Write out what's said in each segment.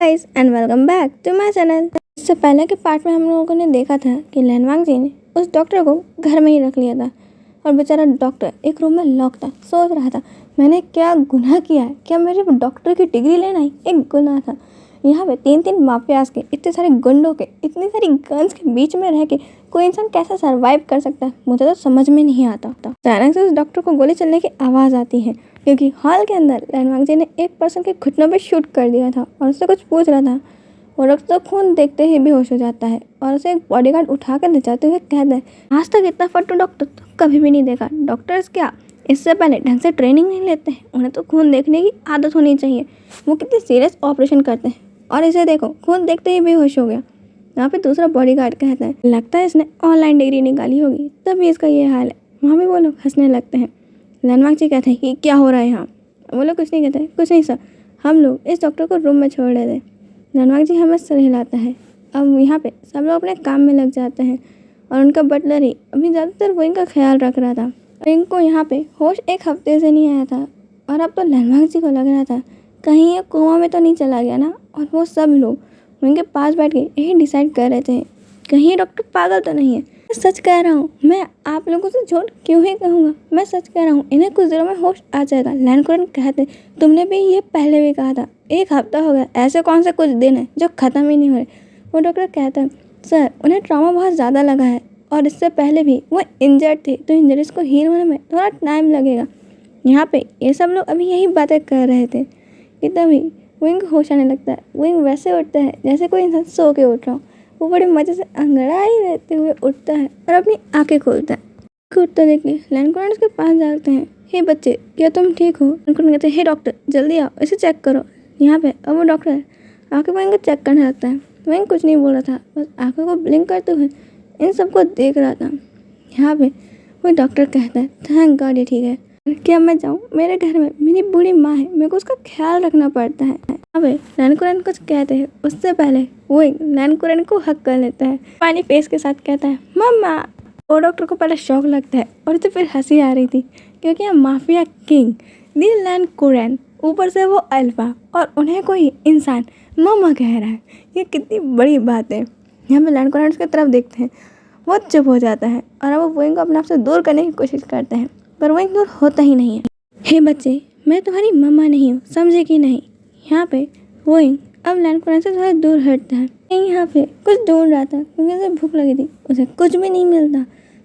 Guys and welcome back to my channel. इससे पहले के पार्ट में हम लोगों ने देखा था कि लैनवांग जी ने उस डॉक्टर को घर में ही रख लिया था और बेचारा डॉक्टर एक रूम में लॉक था। सोच रहा था मैंने क्या गुनाह किया है, क्या मेरे डॉक्टर की डिग्री लेना ही एक गुनाह था। यहाँ पे तीन माफियाज के, इतने सारे गुंडों के, इतनी सारी गन्स के बीच में रह के कोई इंसान कैसे सरवाइव कर सकता है, मुझे तो समझ में नहीं आता। अचानक से उस डॉक्टर को गोली चलने की आवाज़ आती है क्योंकि हॉल के अंदर लैनवांग जी ने एक पर्सन के घुटनों पे शूट कर दिया था और उससे कुछ पूछ रहा था। वो डॉक्टर तो खून देखते ही बेहोश हो जाता है और उसे एक बॉडीगार्ड उठा कर ले जाते हुए कहता है, आज तक इतना फट्टू डॉक्टर तो कभी भी नहीं देखा। डॉक्टर्स क्या इससे पहले ढंग से ट्रेनिंग नहीं लेते हैं, उन्हें तो खून देखने की आदत होनी चाहिए। वो कितने सीरियस ऑपरेशन करते हैं और इसे देखो खून देखते ही बेहोश हो गया। यहाँ पे दूसरा बॉडीगार्ड कहता है, लगता है इसने ऑनलाइन डिग्री निकाली होगी तभी इसका ये हाल है। वहाँ भी वो लोग हंसने लगते हैं। लैनवांग जी कहते हैं कि क्या हो रहा है यहाँ। वो लोग कुछ नहीं कहते, कुछ नहीं सर, हम लोग इस डॉक्टर को रूम में छोड़ रहे थे। लैनवांग जी हमें सर हिलाता है। अब यहाँ पे सब लोग अपने काम में लग जाते हैं और उनका बटलर ही अभी ज़्यादातर वो इनका ख्याल रख रहा था। इनको यहाँ पे होश एक हफ्ते से नहीं आया था और अब तो लैनवांग जी को लग रहा था कहीं ये कोमा में तो नहीं चला गया ना। और वो सब लोग उनके पास बैठ के यही डिसाइड कर रहे थे कहीं डॉक्टर पागल तो नहीं है। मैं सच कह रहा हूँ, मैं आप लोगों से झूठ क्यों ही कहूँगा, मैं सच कह रहा हूँ, इन्हें कुछ दिनों में होश आ जाएगा। लैनकुरन कहते, तुमने भी ये पहले भी कहा था, एक हफ्ता हो गया, ऐसे कौन से कुछ दिन है जो ख़त्म ही नहीं हो रहे। वो डॉक्टर कहता है, सर उन्हें ट्रॉमा बहुत ज़्यादा लगा है और इससे पहले भी वो इंजर्ड थे तो इंजरीज को हील होने में थोड़ा टाइम लगेगा। यहाँ पे ये सब लोग अभी यही बातें कर रहे थे कि तभी विंग होश आने लगता है। विंग वैसे उठता है जैसे कोई इंसान सो के उठ रहा हो। वो बड़े मज़े से अंगड़ाई रहते हुए उठता है और अपनी आंखें खोलता है। उठता देख के लैनकुरन उसके पास जाते हैं, हे बच्चे क्या तुम ठीक हो। लैनकुरन कहते हैं, हे डॉक्टर जल्दी आओ इसे चेक करो। यहाँ पे अब वो डॉक्टर आंखें विंग को चेक करने लगता है। विंग कुछ नहीं बोल रहा था, बस आंखों को ब्लिंक करते हुए इन सबको देख रहा था। यहाँ पे वो डॉक्टर कहता है, थैंक गॉड ये ठीक है, क्या मैं जाऊँ, मेरे घर में मेरी बूढ़ी माँ है, मेरे को उसका ख्याल रखना पड़ता है। अब लैनकुरन कुछ कहते हैं उससे पहले वो लैनकुरन को हक कर लेता है, पानी फेस के साथ कहता है मम्मा। वो डॉक्टर को पहले शौक लगता है और उसे फिर हंसी आ रही थी क्योंकि ये माफिया किंग दी लैनकुरन, ऊपर से वो अल्फा और उन्हें कोई इंसान मम्मा कह रहा है, ये कितनी बड़ी बात है। यहाँ पे लैनकुरन उसकी तरफ देखते हैं, वो चुप हो जाता है और अब वो को अपने आप से दूर करने की कोशिश करते हैं पर वो दूर होता ही नहीं है। हे बच्चे मैं तुम्हारी मम्मा नहीं हूँ, समझे कि नहीं। यहाँ पे वो अब लैनकुरन से थोड़ा दूर हटता है। यहाँ पे कुछ ढूंढ रहा था क्योंकि उसे भूख लगी थी, उसे कुछ भी नहीं मिलता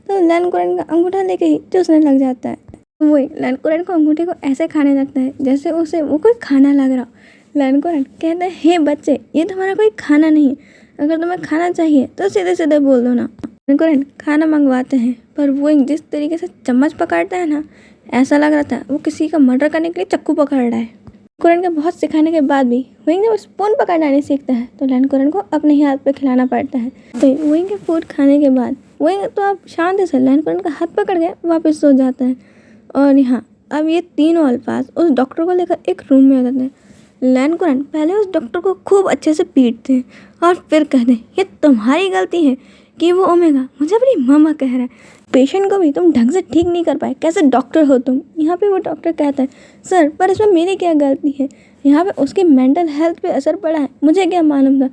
तो लैनकुरन का अंगूठा लेके ही चूसने लग जाता है। वो लैनकुरन को अंगूठे को ऐसे खाने लगता है जैसे उसे वो कोई खाना लग रहा हो। लैनकुरन कहता है, हे बच्चे ये तुम्हारा कोई खाना नहीं है, अगर तुम्हें खाना चाहिए तो सीधे सीधे बोल दो ना। लैनकुरन खाना मंगवाते हैं पर वो जिस तरीके से चम्मच पकड़ता है ना, ऐसा लग रहा था वो किसी का मर्डर करने के लिए चाकू पकड़ रहा है। लैनकुरन के बहुत सिखाने के बाद भी विंग जब स्पून पकड़ना नहीं सीखता है तो लैनकुरन को अपने ही हाथ पे खिलाना पड़ता है। तो विंग के फूड खाने के बाद विंग तो अब शांति से लैनकुरन का हाथ पकड़ के वापस सो जाता है। और यहाँ अब ये तीनों अल्फाज उस डॉक्टर को लेकर एक रूम में आ जाते हैं। लैनकुरन पहले उस डॉक्टर को खूब अच्छे से पीटते हैं और फिर कहते हैं, ये तुम्हारी गलती है कि वो ओमेगा मुझे अपनी मम्मा कह रहा है, पेशेंट को भी तुम ढंग से ठीक नहीं कर पाए, कैसे डॉक्टर हो तुम। यहाँ पे वो डॉक्टर कहता है, सर पर इसमें मेरी क्या गलती है, यहाँ पे उसकी मेंटल हेल्थ पे असर पड़ा है, मुझे क्या मालूम था।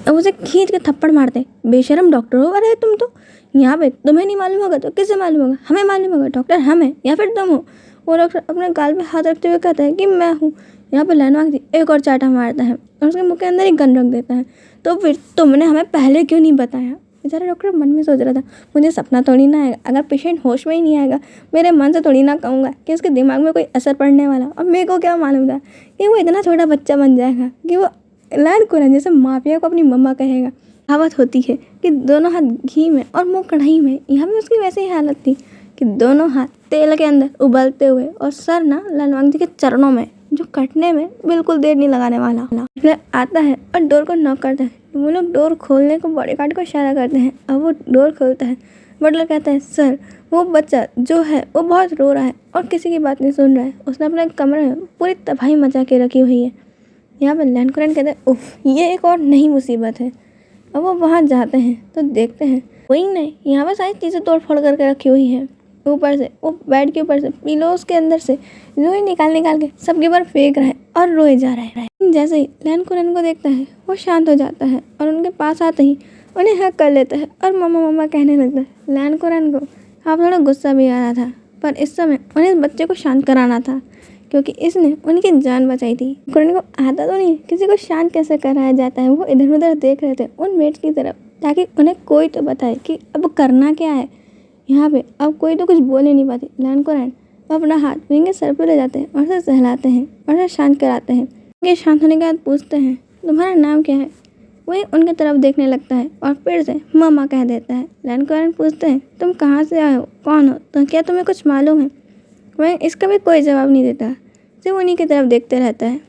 अब उसे खींच के थप्पड़ मारते, बेशरम डॉक्टर हो अरे तुम तो। यहाँ पे तुम्हें नहीं मालूम होगा तो किससे मालूम होगा, हमें मालूम होगा, डॉक्टर हम हैं या फिर तुम हो। वो डॉक्टर अपने गाल पे हाथ रखते हुए कहता है कि मैं हूँ। यहाँ पे लैनवांग जी एक और चाटा मारता है और उसके मुँह के अंदर ही गन रख देता है, तो फिर तुमने हमें पहले क्यों नहीं बताया। बेचारा डॉक्टर मन में सोच रहा था, मुझे सपना थोड़ी ना आएगा, अगर पेशेंट होश में ही नहीं आएगा मेरे मन से थोड़ी ना कहूँगा कि उसके दिमाग में कोई असर पड़ने वाला। और मेरे को क्या मालूम था कि वो इतना छोटा बच्चा बन जाएगा कि वो लैनकुरन जैसे माफिया को अपनी मम्मा कहेगा। कहावत होती है कि दोनों हाथ घी में और मुँह कढ़ाई में, यहाँ भी उसकी वैसी ही हालत थी कि दोनों हाथ तेल के अंदर उबलते हुए और सर ना लैनवांग जी के चरणों में, जो कटने में बिल्कुल देर नहीं लगाने वाला। आता है और डोर को नॉक करता है। वो लोग डोर खोलने को बॉडीगार्ड को इशारा करते हैं। अब वो डोर खोलता है। बटलर कहता है, सर वो बच्चा जो है वो बहुत रो रहा है और किसी की बात नहीं सुन रहा है, उसने अपने कमरे में पूरी तबाही मचा के रखी हुई है। यहाँ पर लैनकुरन कहते हैं, उफ ये एक और नई मुसीबत है। अब वो वहाँ जाते हैं तो देखते हैं विंग ने यहाँ पर सारी चीज़ें तोड़ फोड़ करके रखी हुई है। ऊपर से वो बेड के ऊपर से पिलोस के अंदर से रुई निकाल के सबके ऊपर फेंक रहा है और रोए जा रहा है। जैसे ही लैन कुरैन को देखता है वो शांत हो जाता है और उनके पास आते ही उन्हें हक कर लेता है और मम्मा मम्मा कहने लगता है। लैन कुरैन को अब थोड़ा गुस्सा भी आ रहा था, पर इस समय उन्हें इस बच्चे को शांत कराना था क्योंकि इसने उनकी जान बचाई थी। कुरैन को आता तो नहीं किसी को शांत कैसे कराया जाता है। वो इधर उधर देख रहे थे उन मेट्स की तरफ ताकि उन्हें कोई तो बताए कि अब करना क्या है। यहाँ पे अब कोई तो कुछ बोल ही नहीं पाती। लैन कुरैन अपना हाथ विंग के सर पर ले जाते हैं और उसे सहलाते हैं और उसे शांत कराते हैं। ये शांत होने के बाद पूछते हैं तुम्हारा नाम क्या है। वही उनकी तरफ देखने लगता है और फिर से मामा कह देता है। लैन कुरैन पूछते हैं तुम कहाँ से आए हो, कौन हो, तो क्या तुम्हें कुछ मालूम है। वही इसका भी कोई जवाब नहीं देता, सिर्फ उन्हीं की तरफ देखते रहता है।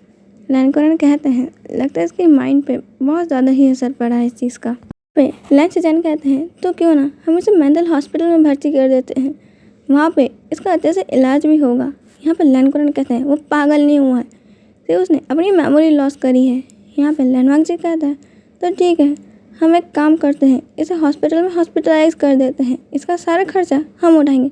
लैन कुरैन कहते हैं लगता है इसके माइंड पे बहुत ज़्यादा ही असर पड़ा है इस चीज़ का। पे लैन चचेन कहते हैं तो क्यों ना हम इसे मेंटल हॉस्पिटल में भर्ती कर देते हैं, वहाँ पे इसका अच्छे से इलाज भी होगा। यहाँ पे लैन कुरैन कहते हैं वो पागल नहीं हुआ है, सिर्फ उसने अपनी मेमोरी लॉस करी है। यहाँ पे लैन वांगजी कहता है तो ठीक है, हम एक काम करते हैं, इसे हॉस्पिटल में हॉस्पिटलाइज कर देते हैं, इसका सारा खर्चा हम उठाएंगे।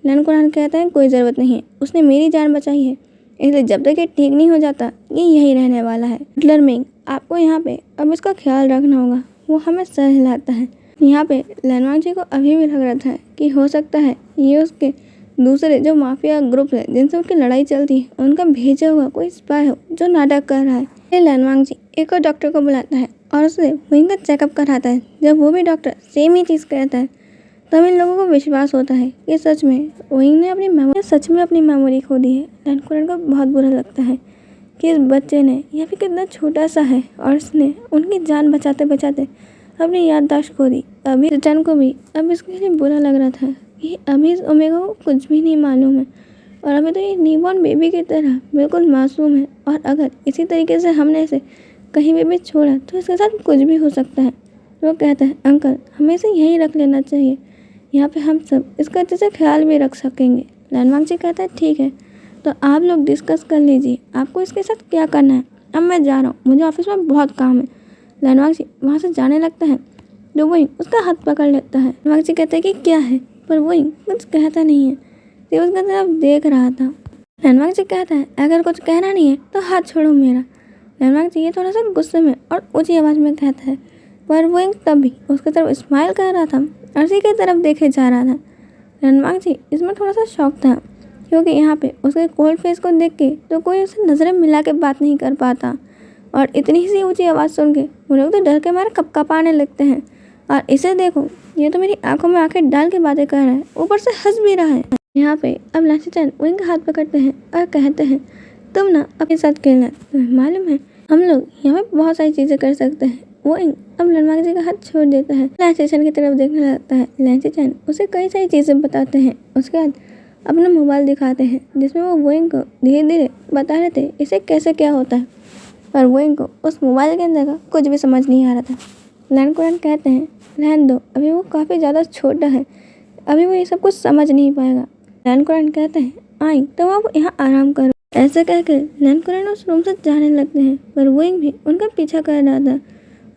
लैन कुरैन कहता है कोई ज़रूरत नहीं है, उसने मेरी जान बचाई है, इसलिए जब तक ये ठीक नहीं हो जाता ये यहीं रहने वाला है। बटलर मिंग आपको यहाँ पे अब इसका ख्याल रखना होगा। वो हमें सर हिलाता है। यहाँ पे लैन वांगजी को अभी भी लग रहा था कि हो सकता है ये उसके दूसरे जो माफिया ग्रुप है जिनसे उनकी लड़ाई चलती है उनका भेजा हुआ कोई स्पाई हो जो नाटक कर रहा है। ये लैन वांगजी एक और डॉक्टर को बुलाता है और उसे वहीं का चेकअप कराता है। जब वो भी डॉक्टर सेम ही चीज़ कहता है तब इन लोगों को विश्वास होता है कि सच में वहीं ने अपनी मेमोरी खो दी है। लैन कुरैन को बहुत बुरा लगता है कि इस बच्चे ने यह भी कितना छोटा सा है और इसने उनकी जान बचाते बचाते अपनी याददाश्त खो दी। अभी चचन को भी अब इसके लिए बुरा लग रहा था कि अभी इस ओमेगा को कुछ भी नहीं मालूम है और अभी तो ये न्यूबॉर्न बेबी की तरह बिल्कुल मासूम है और अगर इसी तरीके से हमने इसे कहीं पे भी छोड़ा तो इसके साथ कुछ भी हो सकता है। वो कहता है अंकल हमें इसे यहीं रख लेना चाहिए, यहाँ पे हम सब इसका अच्छे से ख्याल भी रख सकेंगे। लैन वांगजी कहता है ठीक है, तो आप लोग डिस्कस कर लीजिए आपको इसके साथ क्या करना है, अब मैं जा रहा हूँ, मुझे ऑफिस में बहुत काम है। लैन वांगजी वहाँ से जाने लगता है तो वही उसका हाथ पकड़ लेता है। वांगजी कहता है कि क्या है, पर वही कुछ कहता नहीं है, सिर्फ उसका तरफ देख रहा था। लैन वांगजी कहता है अगर कुछ कहना नहीं है तो हाथ छोड़ो मेरा। लैन वांगजी ये थोड़ा सा गुस्से में और ऊंची आवाज़ में कहता है, पर वो तब भी उसकी तरफ स्माइल कर रहा था और उसी की तरफ देखे जा रहा था। लैन वांगजी इसमें थोड़ा सा शौक था क्योंकि यहाँ पे उसके कोल्ड फेस को देख के तो कोई उसे नज़रें मिला के बात नहीं कर पाता और इतनी सी ऊंची आवाज़ सुन के वो लोग तो डर के मारे कपकपाने लगते हैं। और इसे देखो ये तो मेरी आंखों में आंखें डाल के बातें कर रहा है, ऊपर से हंस भी रहा है। यहाँ पे अब लैन चचेन उनका हाथ पकड़ते हैं और कहते हैं तुम ना अपने साथ खेलना, तुम्हें मालूम है हम लोग यहाँ पे बहुत सारी चीज़ें कर सकते हैं। वो अब लैन वांगजी का हाथ छोड़ देता है, लैन चचेन की तरफ देखने लगता है। लैन चचेन उसे कई सारी चीज़ें बताते हैं, उसके बाद अपना मोबाइल दिखाते हैं जिसमें वो वोइंग को धीरे धीरे बता रहे थे इसे कैसे क्या होता है, पर वोइंग को उस मोबाइल के अंदर का कुछ भी समझ नहीं आ रहा था। लैन कुरैन कहते हैं रहने दो, अभी वो काफ़ी ज़्यादा छोटा है, अभी वो ये सब कुछ समझ नहीं पाएगा। लैन कुरैन कहते हैं आई तो आप यहाँ आराम करो। ऐसे कहकर लैन कुरैन उस रूम से जाने लगते हैं, पर वोइंग भी उनका पीछा कर रहा था।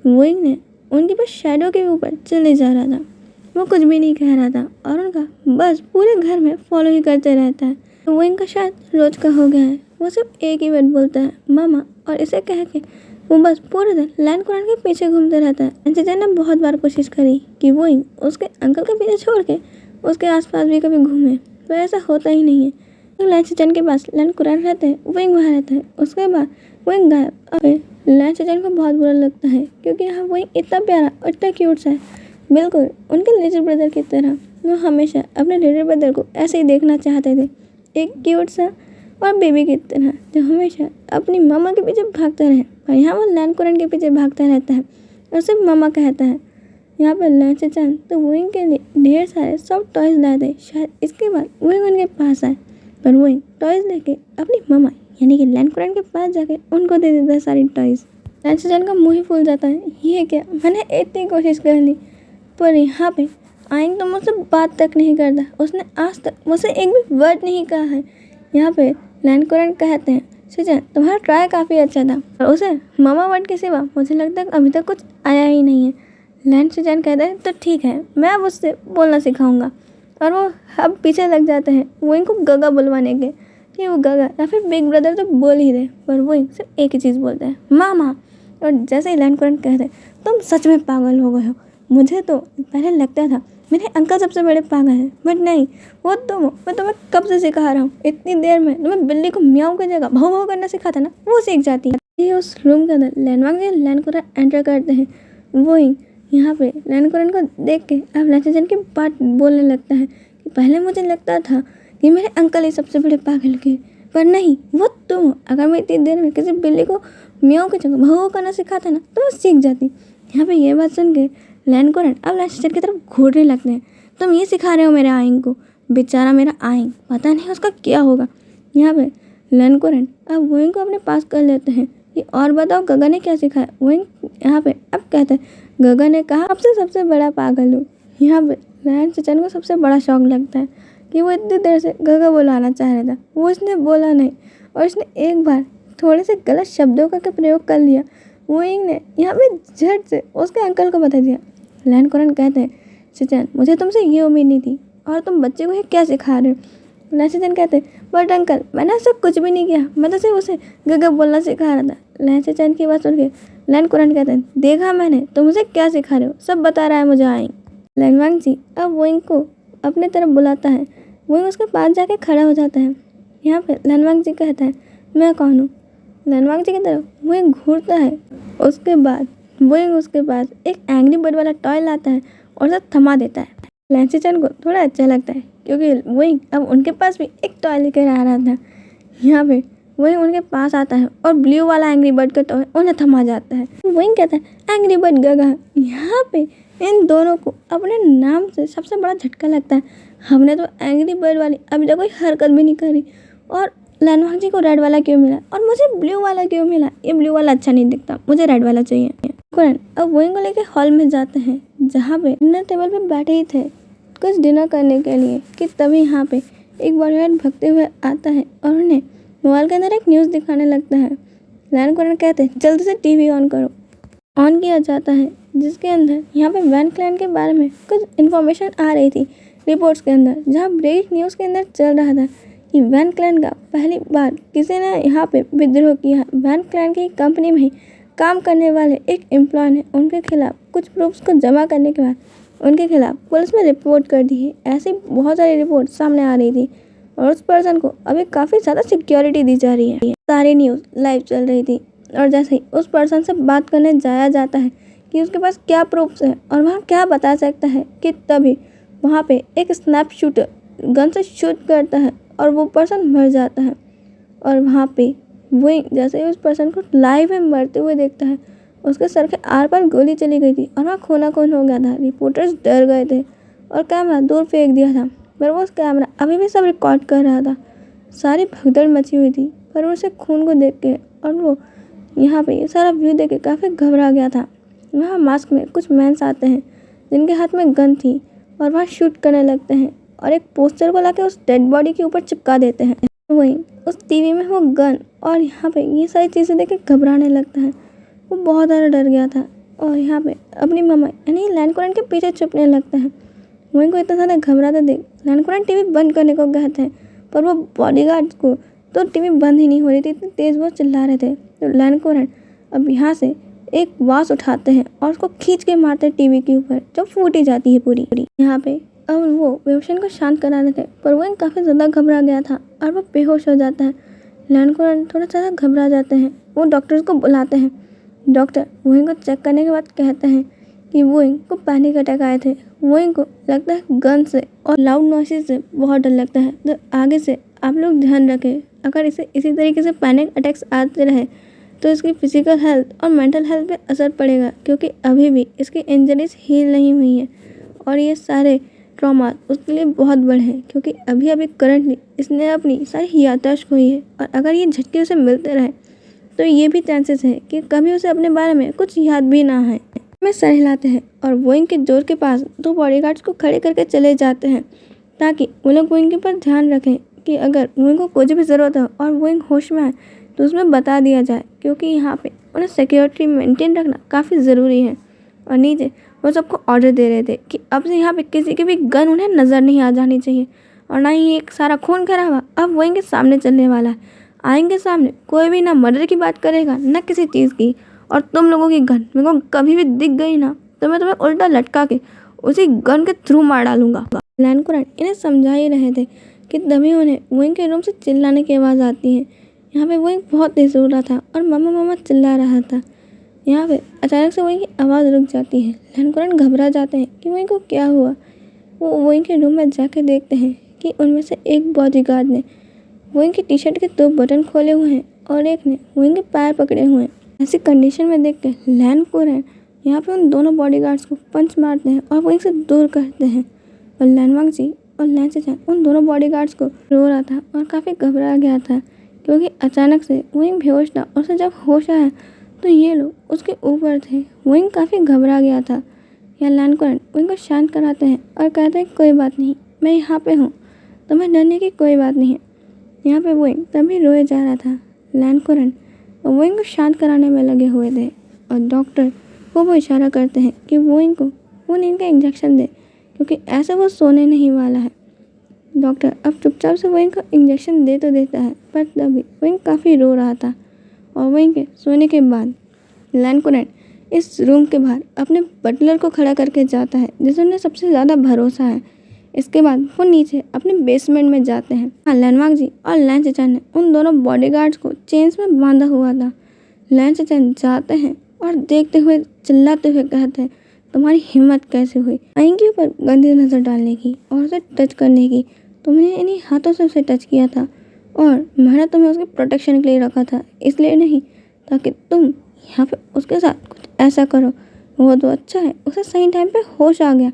वोइंग ने उनके पास शैडो के ऊपर चले जा रहा था, वो कुछ भी नहीं कह रहा था और उनका बस पूरे घर में फॉलो ही करते रहता है। तो वोइंग का शायद रोज का हो गया है, वो सिर्फ एक ही वर्ड बोलता है मामा, और इसे कह के वो बस पूरे दिन लैन कुरैन के पीछे घूमते रहता है। लैन चचेन ने बहुत बार कोशिश करी कि वोइंग उसके अंकल के पीछे छोड़ के उसके आसपास भी कभी घूमे, पर ऐसा होता ही नहीं है। तो लैन चचेन के पास लैन कुरैन रहते हैं, वोइंग वहाँ रहता है, उसके बाद वोइंग गायब। अब लैन चचेन को बहुत बुरा लगता है क्योंकि यहाँ वोइंग इतना प्यारा और इतना क्यूट सा है, बिल्कुल उनके लिटिल ब्रदर की तरह। वो हमेशा अपने लिटिल ब्रदर को ऐसे ही देखना चाहते थे, एक क्यूट सा और बेबी की तरह जो हमेशा अपनी मामा के पीछे भागता रहे। और यहाँ वो लैन कुरैन के पीछे भागता रहता है और सिर्फ मामा कहता है। यहाँ पर लैन चचेन तो वोइंग के लिए ढेर सारे सॉफ्ट टॉयज़ लाए थे, शायद इसके बाद वोइंग उनके पास आए, पर वोइंग टॉयज़ लेके अपनी मामा यानी कि लैन कुरैन के पास जाके उनको दे देता है सारी टॉयज़। लैन चचेन का मुँह ही फूल जाता है, ये क्या, मैंने इतनी कोशिश कर ली पर यहाँ पे आइंग तो मुझसे बात तक नहीं करता, उसने आज तक मुझसे एक भी वर्ड नहीं कहा है। यहाँ पे लैन कुरैन कहते हैं चचेन तुम्हारा ट्राई काफ़ी अच्छा था, पर उसे मामा वर्ड के सिवा मुझे लगता है अभी तक कुछ आया ही नहीं है। लैन चचेन कहता है तो ठीक है, मैं अब उससे बोलना सिखाऊंगा। और वो अब पीछे लग जाते हैं वो इनको गगा बुलवाने के कि वो गगा या फिर बिग ब्रदर तो बोल ही रहे, पर वो सिर्फ एक ही चीज़ बोलते हैं, मामा। और जैसे ही लैंड कहते हैं तुम सच में पागल हो गए हो, मुझे तो पहले लगता था मेरे अंकल सबसे बड़े पागल हैं, बट नहीं, वो तुम हो। मैं तुम्हें कब से सिखा रहा हूँ, इतनी देर में तुम्हें बिल्ली को म्याऊं की जगह भाव भाव करना सिखाता ना, वो सीख जाती है। ये उस रूम के अंदर लैंडमार्क जी लैंड एंटर करते हैं। वो ही यहाँ पे लैंड को देख के अब लैंचन की बात बोलने लगता है कि पहले मुझे लगता था कि मेरे अंकल ही सबसे बड़े पागल के, पर नहीं, वो तुम हो। अगर मैं इतनी देर में किसी बिल्ली को म्याऊं की जगह भाव करना सिखाता ना तो वो सीख जाती। यहाँ पे ये बात सुन के लैंड अब लैंचन की तरफ घूरने लगते हैं। तुम ये सिखा रहे हो मेरे आइंग को, बेचारा मेरा आइंग, पता नहीं उसका क्या होगा। यहाँ पे लैंड अब वोइंग को अपने पास कर लेते हैं कि और बताओ गगा ने क्या सिखाया। वोइंग यहाँ पे अब कहते हैं गगा ने कहा आपसे सबसे बड़ा पागल हूँ। यहाँ पे लैंचन को सबसे बड़ा शौक लगता है कि वो इतनी देर से गगा बुलाना चाह रहा था, वो इसने बोला नहीं और इसने एक बार थोड़े से गलत शब्दों का प्रयोग कर लिया। वोइंग ने यहाँ पे झट से उसके अंकल को बता दिया। लैंड कहते हैं चिचन, मुझे तुमसे ये उम्मीद नहीं थी, और तुम बच्चे को ये क्या सिखा रहे हो। लैंचन कहते हैं बट अंकल मैंने ऐसा कुछ भी नहीं किया, मैं तो सिर्फ उसे गगा बोलना सिखा रहा था। लैंचन की बात सुन के लैंड कहते हैं देखा मैंने, तुम मुझे क्या सिखा रहे हो, सब बता रहा है मुझे आइंग। लैंडवांग जी अब वोइंग को अपने तरफ बुलाता है। वोइंग उसके पास जाके खड़ा हो जाता है। यहाँ पे लैंडवांग जी कहता है मैं कौन हूँ। लैंडवांग जी की तरफ वोइंग घूरता है। उसके बाद वोइंग उसके पास एक एंग्री बर्ड वाला टॉय लाता है और उसे थमा देता है। लैंचन को थोड़ा अच्छा लगता है क्योंकि वोइंग अब उनके पास भी एक टॉय लेकर आ रहा था। यहाँ पे वोइंग उनके पास आता है और ब्लू वाला एंग्री बर्ड का टॉय उन्हें थमा जाता है। वोइंग कहता है एंग्री बर्ड गगा। यहाँ पे इन दोनों को अपने नाम से सबसे बड़ा झटका लगता है। हमने तो एंग्री बर्ड वाली अभी तक कोई हरकत भी नहीं करी, और लैंडवांग जी को रेड वाला क्यों मिला और मुझे ब्लू वाला क्यों मिला। ये ब्लू वाला अच्छा नहीं दिखता, मुझे रेड वाला चाहिए। अब वोइंग को लेकर हॉल में जाते हैं जहाँ पे डिनर टेबल पे बैठे ही थे कुछ डिनर करने के लिए कि तभी यहाँ पे एक बॉडीगार्ड भागते हुए आता है और उन्हें मोबाइल के अंदर एक न्यूज़ दिखाने लगता है। लैंड कहते हैं जल्दी से टीवी ऑन करो। ऑन किया जाता है जिसके अंदर यहाँ पे वैन क्लैन के बारे में कुछ इन्फॉर्मेशन आ रही थी रिपोर्ट्स के अंदर, जहाँ ब्रेक न्यूज़ के अंदर चल रहा था कि वैन क्लैन का पहली बार किसी ने यहाँ पे विद्रोह किया। वैन क्लैन की कंपनी में ही काम करने वाले एक एम्प्लॉय ने उनके खिलाफ कुछ प्रूफ्स को जमा करने के बाद उनके खिलाफ पुलिस में रिपोर्ट कर दी है। ऐसी बहुत सारी रिपोर्ट सामने आ रही थी और उस पर्सन को अभी काफ़ी ज़्यादा सिक्योरिटी दी जा रही है। सारी न्यूज़ लाइव चल रही थी और जैसे ही उस पर्सन से बात करने जाया जाता है कि उसके पास क्या प्रूफ्स है और वहाँ क्या बता सकता है, कि तभी वहाँ पे एक स्नैप शूटर गन से शूट करता है और वो पर्सन मर जाता है। और वहाँ पे वही जैसे ही उस पर्सन को लाइव में मरते हुए देखता है, उसके सर के आर पार गोली चली गई थी और वहाँ खूना खून हो गया था। रिपोर्टर्स डर गए थे और कैमरा दूर फेंक दिया था, पर वो कैमरा अभी भी सब रिकॉर्ड कर रहा था। सारी भगदड़ मची हुई थी, पर उसे खून को देख के और वो यहाँ पे ये सारा व्यू देख के काफ़ी घबरा गया था। वहाँ मास्क में कुछ मैंस आते हैं जिनके हाथ में गन थी और वहाँ शूट करने लगते हैं और एक पोस्टर को लाके उस डेड बॉडी के ऊपर चिपका देते हैं। वहीं उस टीवी में वो गन और यहाँ पे ये सारी चीज़ें देख के घबराने लगता है। वो बहुत ज़्यादा डर गया था और यहाँ पे अपनी मम्मा यानी लैंड के पीछे छुपने लगता है। वहीं को इतना ज़्यादा घबराता देख लैंड टीवी बंद करने को कहते हैं, पर वो बॉडीगार्ड को तो टीवी बंद ही नहीं हो रही थी, इतनी तेज़ वो चिल्ला रहे थे। तो लैंड अब यहाँ से एक वास उठाते हैं और उसको खींच के मारते हैं टीवी के ऊपर, जो फूट ही जाती है पूरी। यहाँ पे अब वो बेहोशन को शांत करा रहे थे, पर वो काफ़ी ज़्यादा घबरा गया था और वो बेहोश हो जाता है। लैंड थोड़ा ज़्यादा घबरा जाते हैं। वो डॉक्टर्स को बुलाते हैं। डॉक्टर वोइंग को चेक करने के बाद कहते हैं कि वोइंग को पैनिक अटैक आए थे। वोइंग को लगता है गन से और लाउड नॉइसेस से बहुत डर लगता है। तो आगे से आप लोग ध्यान रखें, अगर इसे इसी तरीके से पैनिक अटैक्स आते रहे तो इसकी फिजिकल हेल्थ और मेंटल हेल्थ पे असर पड़ेगा, क्योंकि अभी भी इसकी इंजरीज हील नहीं हुई हैं और ये सारे ट्रॉमा उसके लिए बहुत बड़े हैं, क्योंकि अभी अभी करंटली इसने अपनी सारी याददाश्त खोई है और अगर ये झटके उसे मिलते रहे तो ये भी चांसेस है कि कभी उसे अपने बारे में कुछ याद भी ना आए। में सर हिलाते हैं और वोइंग के जोर के पास दो बॉडीगार्ड्स को खड़े करके चले जाते हैं ताकि वो लोग वोइंग के ऊपर ध्यान रखें कि अगर वोइंग को कुछ भी ज़रूरत हो और वोइंग होश में आए तो उसमें बता दिया जाए, क्योंकि यहाँ पे उन्हें सिक्योरिटी मेंटेन रखना काफ़ी ज़रूरी है। और नीचे वो सबको ऑर्डर दे रहे थे कि अब से यहाँ पे किसी की भी गन उन्हें नज़र नहीं आ जानी चाहिए, और ना ही एक सारा खून खराबा अब वहीं के सामने चलने वाला है। आएंगे सामने, कोई भी ना मर्डर की बात करेगा ना किसी चीज़ की, और तुम लोगों की गन मेरे को कभी भी दिख गई ना तो मैं तुम्हें उल्टा लटका के उसी गन के थ्रू मार डालूंगा। लैन कुरैन इन्हें समझा ही रहे थे कि तभी उन्हें वहीं के रूम से चिल्लाने की आवाज़ आती है। यहाँ पे वहीं बहुत तेज रो रहा था और मामा मामा चिल्ला रहा था। यहाँ पे अचानक से वहीं की आवाज़ रुक जाती है। लैन कुरैन घबरा जाते हैं कि वहीं को क्या हुआ। वो वहीं के रूम में जाके देखते हैं कि उनमें से एक बॉडीगार्ड ने वहीं की टी शर्ट के 2 बटन खोले हुए हैं और एक ने वहीं के पैर पकड़े हुए हैं। ऐसी कंडीशन में देख के लैन कुरैन यहाँ पे उन दोनों बॉडीगार्ड्स को पंच मारते हैं और वहीं से दूर करते हैं। और लैन वांगजी और लैन चेचन उन दोनों बॉडीगार्ड्स को रो रहा था और काफ़ी घबरा गया था, क्योंकि अचानक से वहीं बेहोश था और उसे जब होश आया तो ये लोग उसके ऊपर थे। वहीं काफ़ी घबरा गया था। या लैन कुरैन वहीं को शांत कराते हैं और कहते हैं कोई बात नहीं, मैं यहाँ पे हूँ, तुम्हें डरने की कोई बात नहीं है। यहाँ पे वहीं तभी रोए जा रहा था। लैन कुरैन और वहीं को शांत कराने में लगे हुए थे, और डॉक्टर को वो इशारा करते हैं कि वहीं को वो नींद का इंजेक्शन दे, क्योंकि ऐसे वो सोने नहीं वाला है। डॉक्टर अब चुपचाप से वहीं को इंजेक्शन दे तो देता है, पर तभी वहीं काफ़ी रो रहा था। और वहीं के सोने के बाद लैन कुरैन इस रूम के बाहर अपने बटलर को खड़ा करके जाता है, जिसे उन्हें सबसे ज़्यादा भरोसा है। इसके बाद वो नीचे अपने बेसमेंट में जाते हैं। हाँ, लैन वांगजी और लैन चेचन ने उन दोनों बॉडीगार्ड्स को चेन्स में बांधा हुआ था। लैन चेचन जाते हैं और देखते हुए चिल्लाते हुए कहते हैं, तुम्हारी हिम्मत कैसे हुई आई के ऊपर गंदी नज़र डालने की और उसे टच करने की? तुमने इन्हीं हाथों से उसे टच किया था, और मैंने तुम्हें उसके प्रोटेक्शन के लिए रखा था, इसलिए नहीं ताकि तुम यहाँ पे उसके साथ कुछ ऐसा करो। वो तो अच्छा है उसे सही टाइम पे होश आ गया,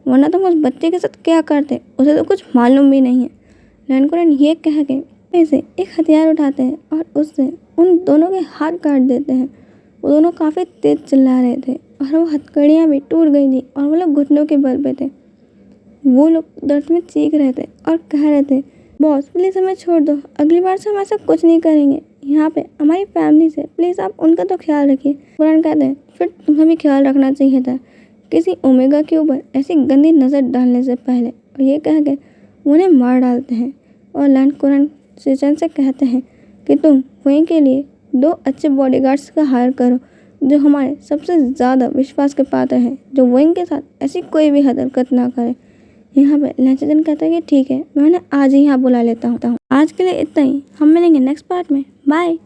वरना तुम उस बच्चे के साथ क्या करते उसे तो कुछ मालूम भी नहीं है। लैन कुरैन ये कह के ऐसे एक हथियार उठाते हैं और उससे उन दोनों के हाथ काट देते हैं। वो दोनों काफ़ी तेज चिल्ला रहे थे और वो हथकड़ियाँ भी टूट गई थी और वो लोग घुटनों के बल पे थे। वो लोग दर्द में चीख रहे थे और कह रहे थे, बॉस प्लीज़ हमें छोड़ दो, अगली बार से हम ऐसा कुछ नहीं करेंगे। यहाँ पे हमारी फैमिली से प्लीज़ आप उनका तो ख्याल रखिए। कुरैन कहते हैं, फिर तुम्हें भी ख्याल रखना चाहिए था किसी ओमेगा के ऊपर ऐसी गंदी नज़र डालने से पहले। और ये कह के उन्हें मार डालते हैं। और लैन कुरैन चेचन से कहते हैं कि तुम वहीं के लिए 2 अच्छे बॉडीगार्ड्स का हायर करो, जो हमारे सबसे ज़्यादा विश्वास के पात्र हैं, जो वहीं के साथ ऐसी कोई भी हरकत ना करे। यहाँ पे लैन चेचन कहता है कि ठीक है, मैं उन्हें आज ही यहाँ बुला लेता हूँ। आज के लिए इतना ही, हम मिलेंगे नेक्स्ट पार्ट में। बाय।